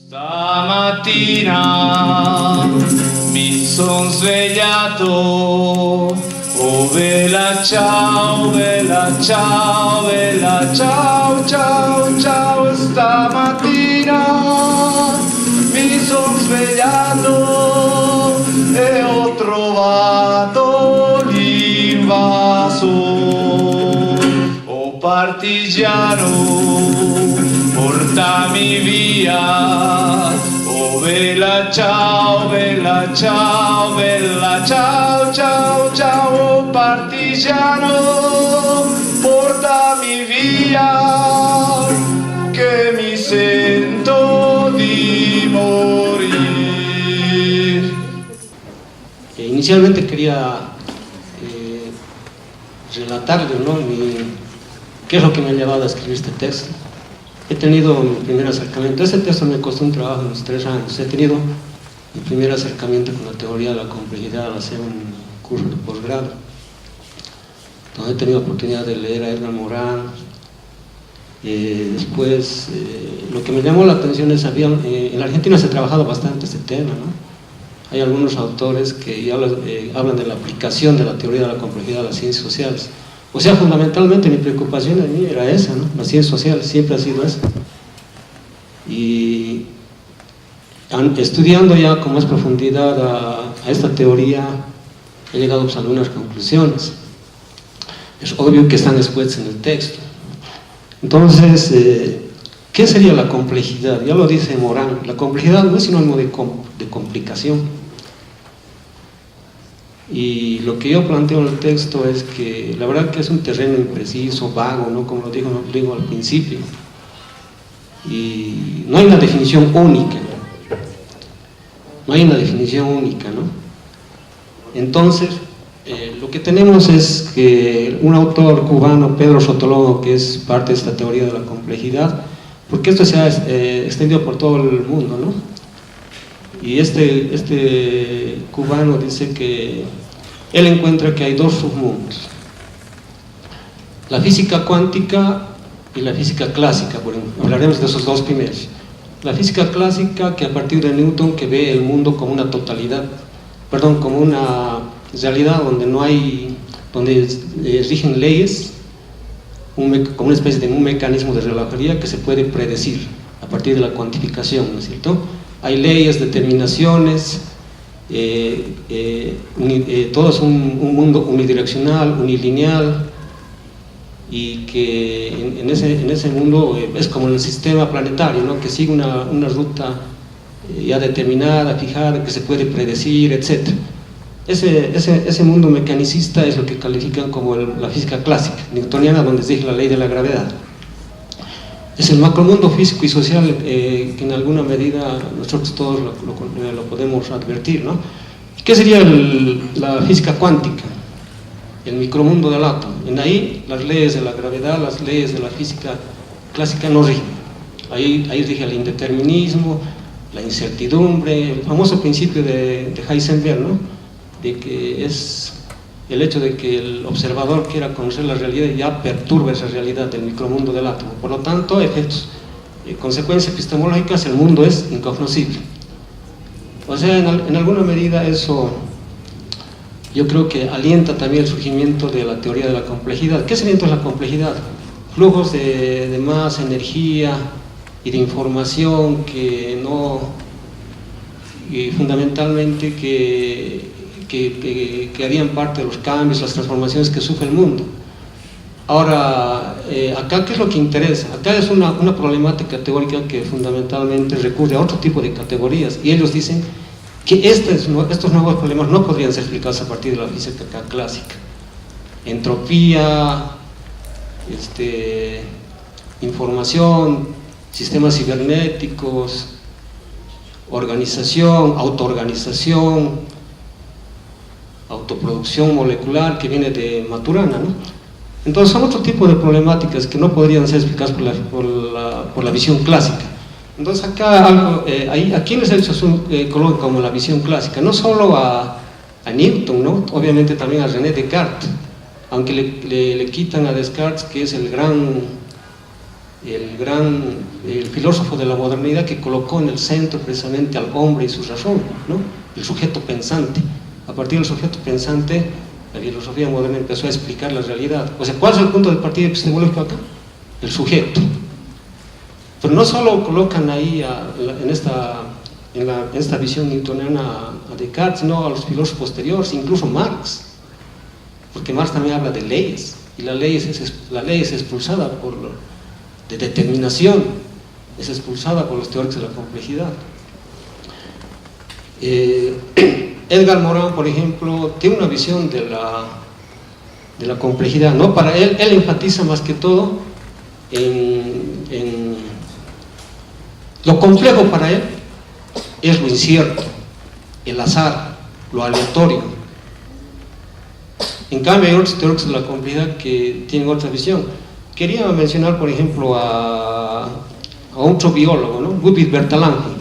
Stamattina mi son svegliato, oh bella ciao, bella ciao, bella ciao, ciao, ciao. Stamattina mi son svegliato e ho trovato l'invaso. Oh partigiano, portami via, oh bella ciao, bella ciao, bella ciao, ciao, ciao, oh partigiano, portami via, che mi sento di morir. Inicialmente quería relatarles, ¿no? qué es lo que me ha llevado a escribir este texto. He tenido mi primer acercamiento, este texto me costó un trabajo de unos 3 años, he tenido mi primer acercamiento con la teoría de la complejidad al hacer un curso de posgrado, donde he tenido la oportunidad de leer a Edgar Morin. Después, lo que me llamó la atención es, en la Argentina se ha trabajado bastante este tema, ¿no? Hay algunos autores que hablan de la aplicación de la teoría de la complejidad a las ciencias sociales. O sea, fundamentalmente mi preocupación a mí era esa, ¿no? Las ciencias sociales siempre ha sido esa. Y estudiando ya con más profundidad a esta teoría, he llegado pues, a algunas conclusiones. Es obvio que están expuestas en el texto. Entonces, ¿qué sería la complejidad? Ya lo dice Morin, la complejidad no es sinónimo de complicación. Y lo que yo planteo en el texto es que la verdad que es un terreno impreciso, vago, ¿no? Como lo digo al principio, y no hay una definición única, no hay una definición única, ¿no? Entonces, lo que tenemos es que un autor cubano, Pedro Sottolongo, que es parte de esta teoría de la complejidad, porque esto se ha extendido por todo el mundo, ¿no? Y este cubano dice que él encuentra que hay 2 submundos, la física cuántica y la física clásica. Bueno, hablaremos de esos 2 primeros. La física clásica, que a partir de Newton, que ve el mundo como una totalidad, perdón, como una realidad donde no hay, donde rigen leyes, como una especie de un mecanismo de relojería que se puede predecir a partir de la cuantificación, ¿no es cierto? Hay leyes, determinaciones, todo es un mundo unidireccional, unilineal, y que en ese mundo es como el sistema planetario, ¿no? Que sigue una ruta ya determinada, fijada, que se puede predecir, etc. Ese mundo mecanicista es lo que califican como la física clásica, newtoniana, donde se rige la ley de la gravedad. Es el macromundo físico y social que en alguna medida nosotros todos lo podemos advertir, ¿no? ¿Qué sería la física cuántica? El micromundo del átomo. En ahí las leyes de la gravedad, las leyes de la física clásica no rigen. Ahí rige el indeterminismo, la incertidumbre, el famoso principio de Heisenberg, ¿no? De que es el hecho de que el observador quiera conocer la realidad y ya perturba esa realidad del micromundo del átomo. Por lo tanto, efectos, consecuencias epistemológicas, el mundo es incognoscible. O sea, en alguna medida eso yo creo que alienta también el surgimiento de la teoría de la complejidad. ¿Qué sería entonces la complejidad? Flujos de masa, energía y de información que no, y fundamentalmente que harían parte de los cambios, las transformaciones que sufre el mundo. Ahora, acá ¿qué es lo que interesa? Acá es una problemática teórica que fundamentalmente recurre a otro tipo de categorías, y ellos dicen que estos nuevos problemas no podrían ser explicados a partir de la física clásica. Entropía, información, sistemas cibernéticos, organización, autoorganización, autoproducción molecular, que viene de Maturana, ¿no? Entonces son otro tipo de problemáticas que no podrían ser explicadas por la visión clásica. Entonces acá ¿a quiénes se coloca como la visión clásica? No solo a Newton, ¿no? Obviamente también a René Descartes, aunque le quitan a Descartes, que es el gran el filósofo de la modernidad que colocó en el centro precisamente al hombre y su razón, ¿no? El sujeto pensante. A partir del sujeto pensante, la filosofía moderna empezó a explicar la realidad. O sea, ¿cuál es el punto de partida epistemológico acá? El sujeto. Pero no solo colocan ahí en esta visión newtoniana a Descartes, sino a los filósofos posteriores, incluso Marx, porque Marx también habla de leyes, y la ley es expulsada de determinación, es expulsada por los teóricos de la complejidad. Edgar Morin, por ejemplo, tiene una visión de la complejidad, ¿no? Para él enfatiza más que todo en lo complejo. Para él es lo incierto, el azar, lo aleatorio. En cambio hay otros teóricos de la complejidad que tienen otra visión. Quería mencionar, por ejemplo, a otro biólogo, ¿no? Ludwig Bertalanffy.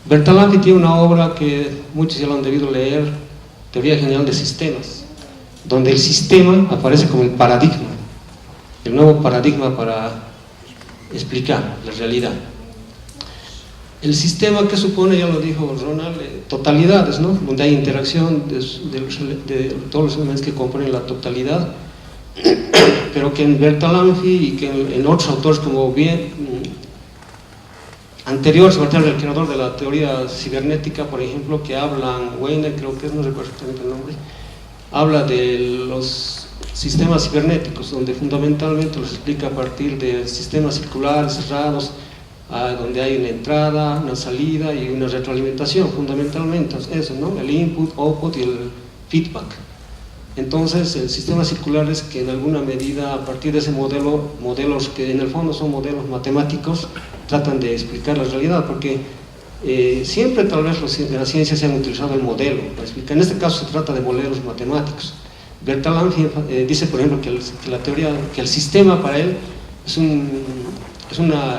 Bertalanffy tiene una obra que muchos ya lo han debido leer, Teoría General de Sistemas, donde el sistema aparece como el paradigma, el nuevo paradigma para explicar la realidad. El sistema, que supone, ya lo dijo Ronald, totalidades, ¿no? Donde hay interacción de todos los elementos que componen la totalidad, pero que en Bertalanffy y que en otros autores como bien anteriores, sobre todo el creador de la teoría cibernética, por ejemplo, que hablan, Weiner, creo que es, no recuerdo exactamente el nombre, habla de los sistemas cibernéticos, donde fundamentalmente los explica a partir de sistemas circulares cerrados, donde hay una entrada, una salida y una retroalimentación, fundamentalmente eso, ¿no? El input, output y el feedback. Entonces, el sistema circular es que en alguna medida, a partir de ese modelos que en el fondo son modelos matemáticos, tratan de explicar la realidad, porque siempre tal vez en la ciencia se han utilizado el modelo para explicar. En este caso se trata de modelos matemáticos. Bertalanffy dice, por ejemplo, que el sistema para él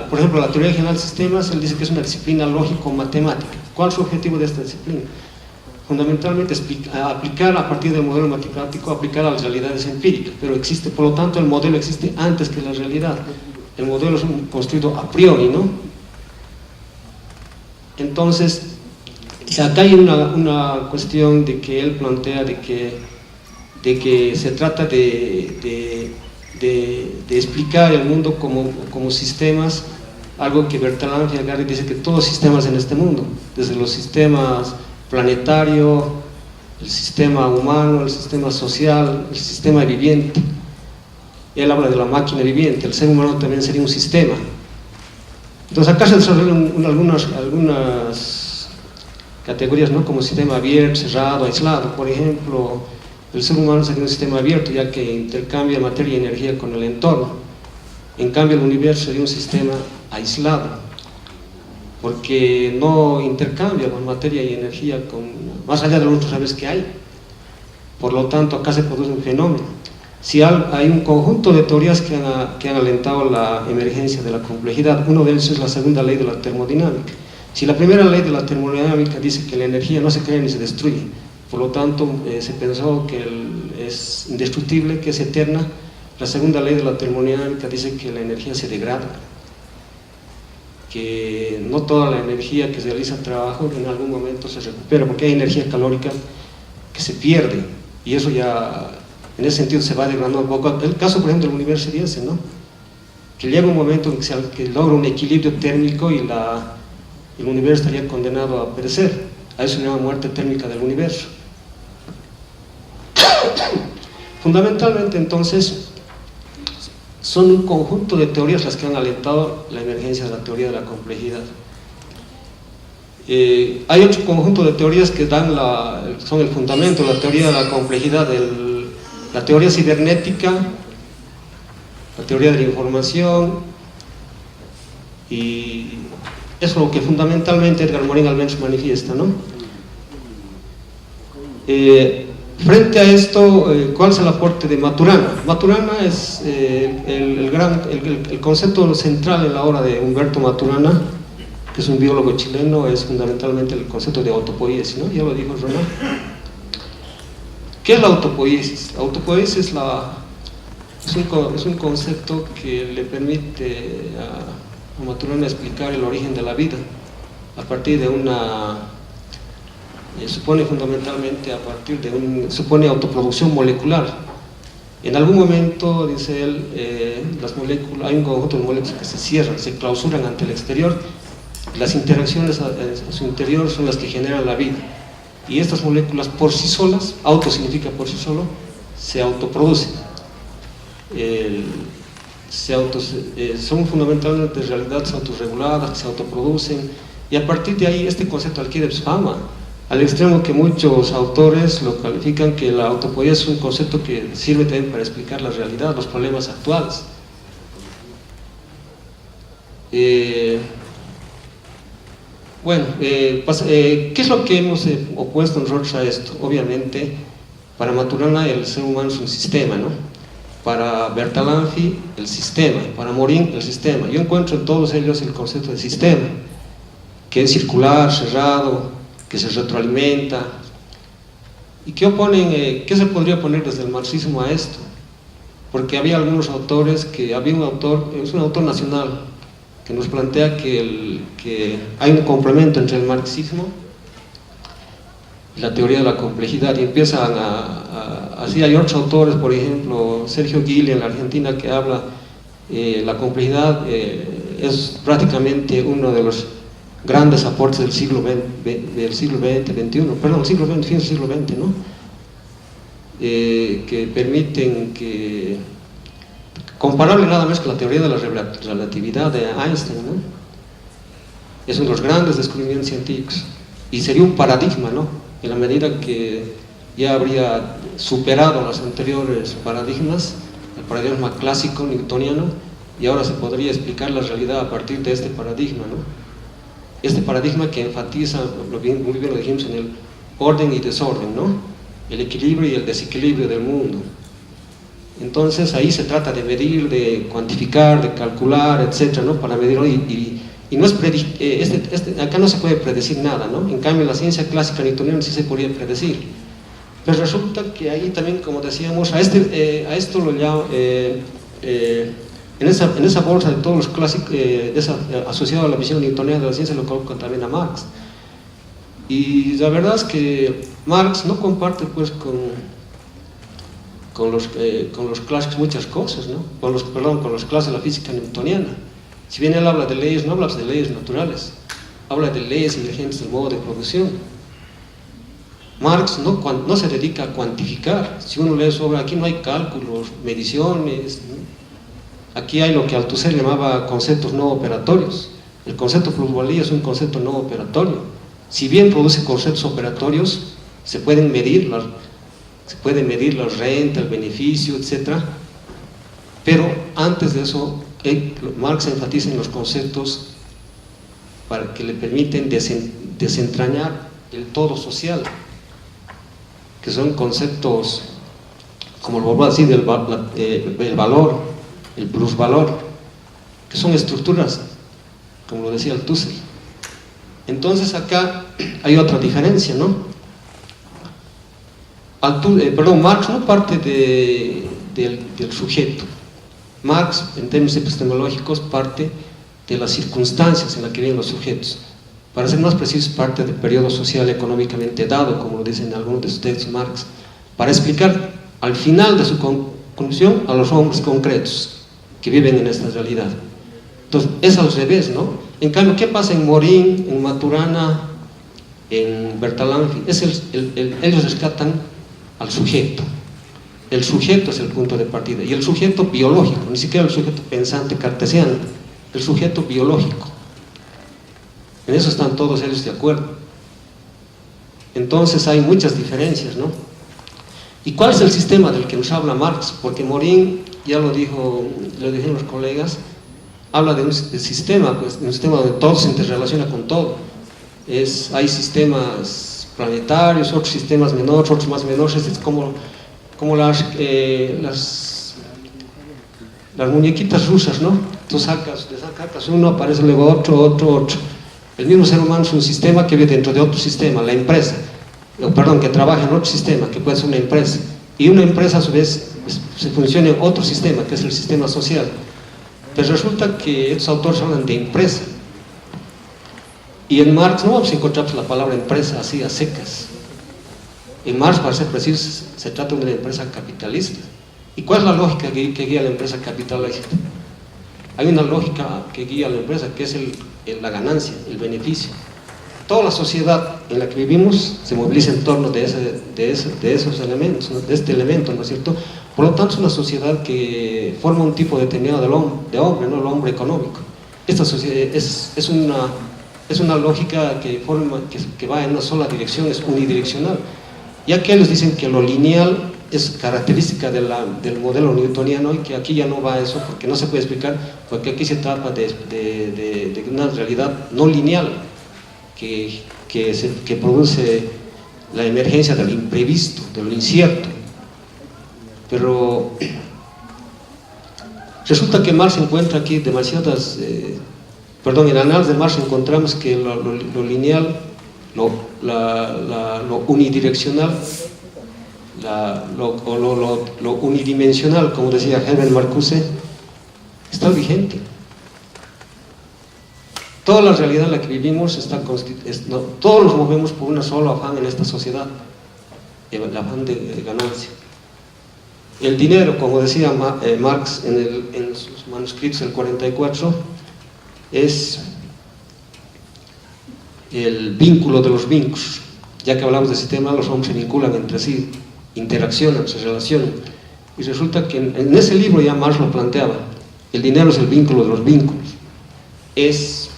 por ejemplo, la teoría general de sistemas, él dice que es una disciplina lógico-matemática. ¿Cuál es su objetivo de esta disciplina? Fundamentalmente aplicar a partir del modelo matemático, aplicar a las realidades empíricas, pero existe, por lo tanto el modelo existe antes que la realidad. El modelo es construido a priori, ¿no? Entonces, acá hay una cuestión de que él plantea de que se trata de explicar el mundo como sistemas, algo que Bertalanffy agarra y dice que todos los sistemas en este mundo, desde los sistemas planetario, el sistema humano, el sistema social, el sistema viviente. Él habla de la máquina viviente, el ser humano también sería un sistema. Entonces acá se desarrollan algunas categorías, ¿no? Como sistema abierto, cerrado, aislado. Por ejemplo, el ser humano sería un sistema abierto, ya que intercambia materia y energía con el entorno. En cambio, el universo sería un sistema aislado, porque no intercambia con materia y energía más allá de los otros saberes que hay. Por lo tanto, acá se produce un fenómeno. Si hay un conjunto de teorías que han alentado la emergencia de la complejidad. Uno de ellos es la segunda ley de la termodinámica. Si la primera ley de la termodinámica dice que la energía no se crea ni se destruye, por lo tanto se pensó que es indestructible, que es eterna, la segunda ley de la termodinámica dice que la energía se degrada, que no toda la energía que realiza el trabajo en algún momento se recupera, porque hay energía calórica que se pierde, y eso ya en ese sentido se va degradando un poco. El caso, por ejemplo, del universo sería ese, ¿no? Que llega un momento en que logra un equilibrio térmico y el universo estaría condenado a perecer. A eso se llama muerte térmica del universo. Fundamentalmente, entonces, son un conjunto de teorías las que han alentado la emergencia de la teoría de la complejidad. Hay otro conjunto de teorías que son el fundamento, la teoría de la complejidad, la teoría cibernética, la teoría de la información, y eso es lo que fundamentalmente Edgar Morin al menos manifiesta, ¿no? Frente a esto, ¿cuál es el aporte de Maturana? Maturana es el concepto central en la obra de Humberto Maturana, que es un biólogo chileno, es fundamentalmente el concepto de autopoiesis, ¿no? Ya lo dijo Ronald. ¿Qué es la autopoiesis? La autopoiesis es es un concepto que le permite a Maturana explicar el origen de la vida a partir de una, supone fundamentalmente a partir de supone autoproducción molecular. En algún momento, dice él, las moléculas, hay un conjunto de moléculas que se cierran, se clausuran ante el exterior, las interacciones a su interior son las que generan la vida, y estas moléculas por sí solas, auto significa por sí solo, se autoproducen, son fundamentalmente realidades autorreguladas que se autoproducen, y a partir de ahí este concepto adquiere fama, al extremo que muchos autores lo califican que la autopoiesis es un concepto que sirve también para explicar la realidad, los problemas actuales. ¿Qué es lo que hemos opuesto nosotros a esto? Obviamente, para Maturana el ser humano es un sistema, ¿no? Para Bertalanffy el sistema, para Morin el sistema. Yo encuentro en todos ellos el concepto de sistema, que es circular, cerrado, que se retroalimenta. ¿Y qué oponen? ¿Qué se podría poner desde el marxismo a esto? Porque había algunos autores, había un autor, es un autor nacional, que nos plantea que hay un complemento entre el marxismo y la teoría de la complejidad, y empiezan así hay otros autores, por ejemplo Sergio Guille en la Argentina, que habla la complejidad es prácticamente uno de los grandes aportes del siglo XX, fin del siglo XX, ¿no? Que permiten que, comparable nada más con la teoría de la relatividad de Einstein, ¿no? Es uno de los grandes descubrimientos científicos, y sería un paradigma, ¿no? En la medida que ya habría superado los anteriores paradigmas, el paradigma clásico newtoniano, y ahora se podría explicar la realidad a partir de este paradigma, ¿no? Este paradigma que enfatiza, muy bien lo dijimos, en el orden y desorden, ¿no? El equilibrio y el desequilibrio del mundo. Entonces ahí se trata de medir, de cuantificar, de calcular, etcétera, ¿no? Para medirlo, y no es acá no se puede predecir nada, ¿no? En cambio en la ciencia clásica newtoniana sí se podría predecir. Pero resulta que ahí también, como decíamos, a esto lo llamo, en esa bolsa de todos los clásicos, asociado a la visión newtoniana de la ciencia, lo colocan también a Marx. Y la verdad es que Marx no comparte pues con los clásicos muchas cosas, ¿no? Con los clásicos de la física newtoniana. Si bien él habla de leyes, no habla de leyes naturales, habla de leyes emergentes del modo de producción. Marx no se dedica a cuantificar. Si uno lee sobre, aquí no hay cálculos, mediciones, ¿no? Aquí hay lo que Althusser llamaba conceptos no operatorios. El concepto de plusvalía es un concepto no operatorio. Si bien produce conceptos operatorios, se pueden medir la renta, el beneficio, etc. Pero antes de eso, Marx enfatiza en los conceptos que le permiten desentrañar el todo social, que son conceptos, como lo vuelvo a decir, el valor, el plusvalor, que son estructuras, como lo decía Althusser. Entonces acá hay otra diferencia, ¿no? Marx no parte del sujeto. Marx, en términos epistemológicos, parte de las circunstancias en las que viven los sujetos. Para ser más precisos, parte del periodo social económicamente dado, como lo dicen algunos de sus textos Marx, para explicar al final de su conclusión a los hombres concretos que viven en esta realidad. Entonces, es al revés, ¿no? En cambio, ¿qué pasa en Morin, en Maturana, en Bertalanffy? Ellos rescatan al sujeto. El sujeto es el punto de partida, y el sujeto biológico, ni siquiera el sujeto pensante cartesiano, el sujeto biológico. En eso están todos ellos de acuerdo. Entonces hay muchas diferencias, ¿no? ¿Y cuál es el sistema del que nos habla Marx? Porque Morin, ya lo dijeron los colegas, habla de un sistema, pues, de un sistema donde todo se interrelaciona con todo. Hay sistemas planetarios, otros sistemas menores, otros más menores, es como las muñequitas rusas, ¿no? Tú sacas uno, aparece luego otro. El mismo ser humano es un sistema que vive dentro de otro sistema, la empresa, que trabaja en otro sistema, que puede ser una empresa. y una empresa a su vez se funciona en otro sistema, que es el sistema social. Pero resulta que estos autores hablan de empresa, y en Marx no vamos a encontrar la palabra empresa así a secas. En Marx, para ser precisos, se trata de una empresa capitalista. ¿Y cuál es la lógica que guía a la empresa capitalista? Hay una lógica que guía a la empresa, que es la ganancia, el beneficio. Toda la sociedad en la que vivimos se moviliza en torno de esos elementos, ¿no? De este elemento, ¿no es cierto? Por lo tanto, es una sociedad que forma un tipo determinado de hombre, ¿no? El hombre económico. Esta sociedad es una lógica que va en una sola dirección, es unidireccional. Y aquellos dicen que lo lineal es característica del modelo newtoniano, y que aquí ya no va eso, porque no se puede explicar, porque aquí se trata de una realidad no lineal que produce la emergencia del imprevisto, de lo incierto. Pero resulta que Marx encuentra aquí demasiadas, en el análisis de Marx encontramos que lo lineal, lo unidireccional, lo unidimensional, como decía Herbert Marcuse, está vigente. Toda la realidad en la que vivimos todos nos movemos por un solo afán en esta sociedad, el afán de ganancia. El dinero, como decía Marx en sus manuscritos del 44, es el vínculo de los vínculos. Ya que hablamos de sistema, los hombres se vinculan entre sí, interaccionan, se relacionan. Y resulta que en ese libro ya Marx lo planteaba. El dinero es el vínculo de los vínculos. Es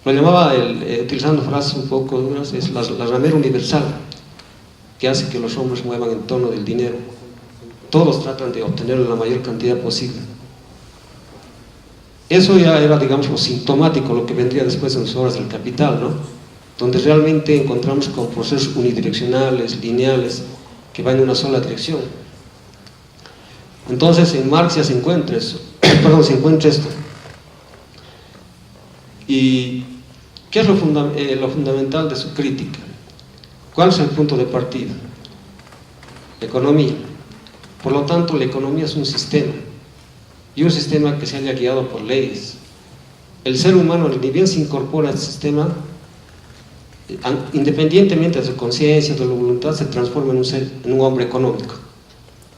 lo llamaba, utilizando frases un poco duras, es la ramera universal que hace que los hombres muevan en torno del dinero. Todos tratan de obtener la mayor cantidad posible. Eso ya era, digamos, lo sintomático, lo que vendría después en las obras del Capital, ¿no? Donde realmente encontramos con procesos unidireccionales, lineales, que van en una sola dirección. Entonces en Marx ya se encuentra eso, se encuentra esto. ¿Y qué es lo fundamental de su crítica? ¿Cuál es el punto de partida? La economía. Por lo tanto, la economía es un sistema, y un sistema que se haya guiado por leyes. El ser humano, ni bien se incorpora al sistema, independientemente de su conciencia, de su voluntad, se transforma en un hombre económico.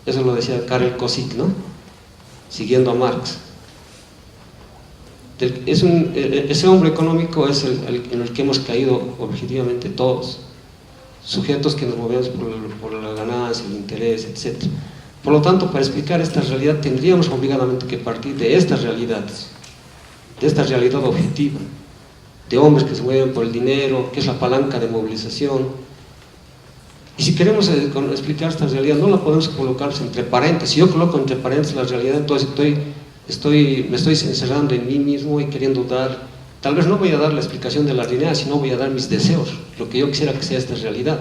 Eso lo decía Karel Kosik, ¿no? Siguiendo a Marx. Ese hombre económico es en el que hemos caído objetivamente todos, sujetos que nos movemos por la ganancia, el interés, etc. Por lo tanto, para explicar esta realidad tendríamos obligadamente que partir de estas realidades, de esta realidad objetiva, de hombres que se mueven por el dinero, que es la palanca de movilización. Y si queremos explicar esta realidad, no la podemos colocar entre paréntesis. Si yo coloco entre paréntesis la realidad, entonces me estoy encerrando en mí mismo y queriendo dar, tal vez no voy a dar la explicación de la realidad, sino voy a dar mis deseos, lo que yo quisiera que sea esta realidad.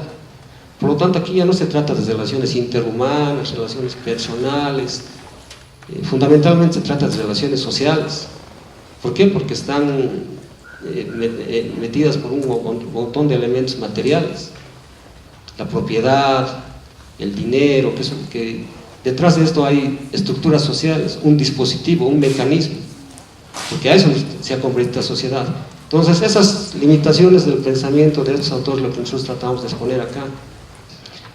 Por lo tanto, aquí ya no se trata de relaciones interhumanas, relaciones personales, fundamentalmente se trata de relaciones sociales. ¿Por qué? Porque están metidas por un montón de elementos materiales. La propiedad, el dinero, que detrás de esto hay estructuras sociales, un dispositivo, un mecanismo, porque a eso se ha convertido la sociedad. Entonces, esas limitaciones del pensamiento de estos autores, lo que nosotros tratamos de exponer acá,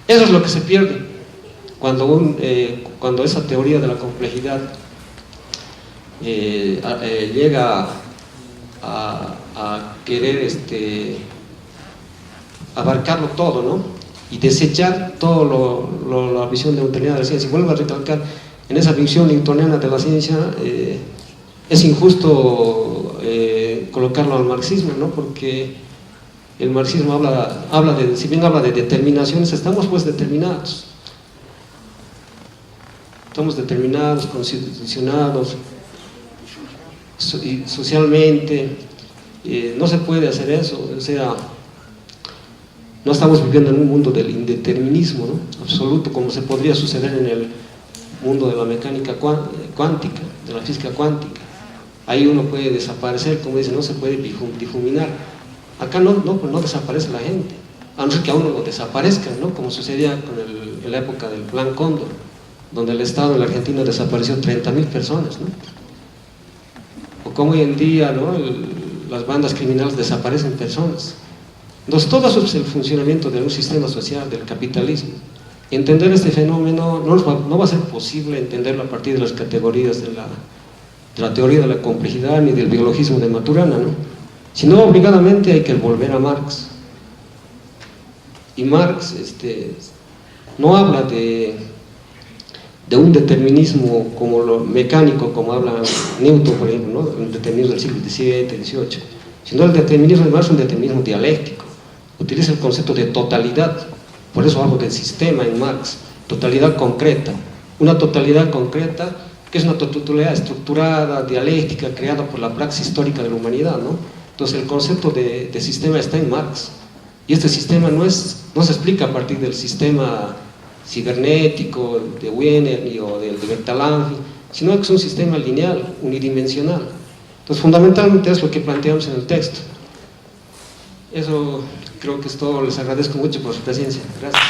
eso es lo que se pierde cuando esa teoría de la complejidad llega a querer abarcarlo todo, ¿no? Y desechar toda la visión newtoniana de la ciencia. Y vuelvo a recalcar, en esa visión newtoniana de la ciencia es injusto colocarlo al marxismo, ¿no? Porque el marxismo si bien habla de determinaciones, estamos pues determinados. Estamos determinados, constitucionados, socialmente. No se puede hacer eso, o sea, no estamos viviendo en un mundo del indeterminismo, ¿no? Absoluto, como se podría suceder en el mundo de la mecánica cuántica, de la física cuántica. ahí uno puede desaparecer, como dicen, no se puede difuminar. Acá no desaparece la gente, a no ser que a uno lo desaparezcan, ¿no? Como sucedía en la época del Plan Cóndor, donde el Estado en la Argentina desapareció 30.000 personas, ¿no? O como hoy en día, ¿no? Las bandas criminales desaparecen personas. Entonces todo eso es el funcionamiento de un sistema social, del capitalismo. Entender este fenómeno no va a ser posible entenderlo a partir de las categorías de la teoría de la complejidad ni del biologismo de Maturana, ¿no? Sino obligadamente hay que volver a Marx. Y Marx no habla de un determinismo como lo mecánico, como habla Newton, por ejemplo, ¿no? El determinismo del siglo XVII, XVIII, sino el determinismo de Marx es un determinismo dialéctico, utiliza el concepto de totalidad, por eso hablo del sistema en Marx, totalidad concreta, una totalidad concreta que es una totalidad estructurada, dialéctica, creada por la praxis histórica de la humanidad, ¿no? Entonces el concepto de sistema está en Marx, y este sistema no se explica a partir del sistema cibernético de Wiener o de Bertalanffy, sino que es un sistema lineal, unidimensional. Entonces fundamentalmente es lo que planteamos en el texto. Eso creo que es todo, les agradezco mucho por su presencia. Gracias.